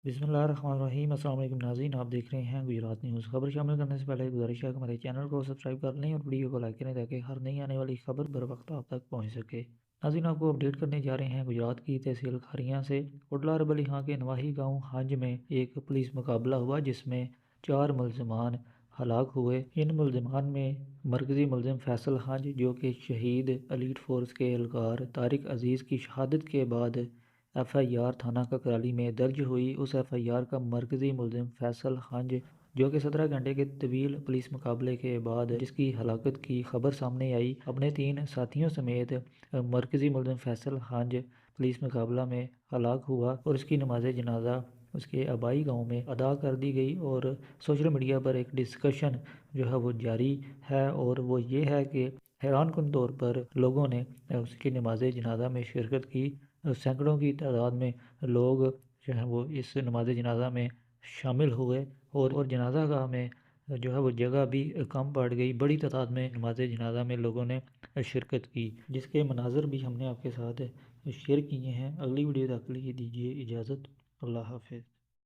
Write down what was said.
بسم اللہ الرحمن الرحیم۔ السلام علیکم ناظرین، آپ دیکھ رہے ہیں گجرات نیوز۔ خبر شامل کرنے سے پہلے گزارش ہے کہ ہمارے چینل کو سبسکرائب کر لیں اور ویڈیو کو لائک کریں تاکہ ہر نئی آنے والی خبر بر وقت آپ تک پہنچ سکے۔ ناظرین، آپ کو اپڈیٹ کرنے جا رہے ہیں گجرات کی تحصیل کھاریاں سے۔ کوٹلہ ربلی ہاں کے نواحی گاؤں ہنج میں ایک پولیس مقابلہ ہوا جس میں 4 ملزمان ہلاک ہوئے۔ ان ملزمان میں مرکزی ملزم فیصل ہنج جو کہ شہید ایلیٹ فورس کے اہلکار طارق عزیز کی شہادت کے بعد ایف آئی آر تھانہ ککرالی میں درج ہوئی، اس ایف آئی آر کا مرکزی ملزم فیصل ہنج جو کہ 17 گھنٹے کے طویل پولیس مقابلے کے بعد جس کی ہلاکت کی خبر سامنے آئی، اپنے 3 ساتھیوں سمیت مرکزی ملزم فیصل ہنج پولیس مقابلہ میں ہلاک ہوا اور اس کی نماز جنازہ اس کے آبائی گاؤں میں ادا کر دی گئی۔ اور سوشل میڈیا پر ایک ڈسکشن جو ہے وہ جاری ہے، اور وہ یہ ہے کہ حیران کن طور پر لوگوں نے اس کی نماز جنازہ میں شرکت کی۔ سینکڑوں کی تعداد میں لوگ جو ہیں وہ اس نماز جنازہ میں شامل ہوئے، اور جنازہ گاہ میں جو ہے وہ جگہ بھی کم پڑ گئی۔ بڑی تعداد میں نماز جنازہ میں لوگوں نے شرکت کی، جس کے مناظر بھی ہم نے آپ کے ساتھ شیئر کیے ہیں۔ اگلی ویڈیو تک کے لیے دیجیے اجازت۔ اللہ حافظ۔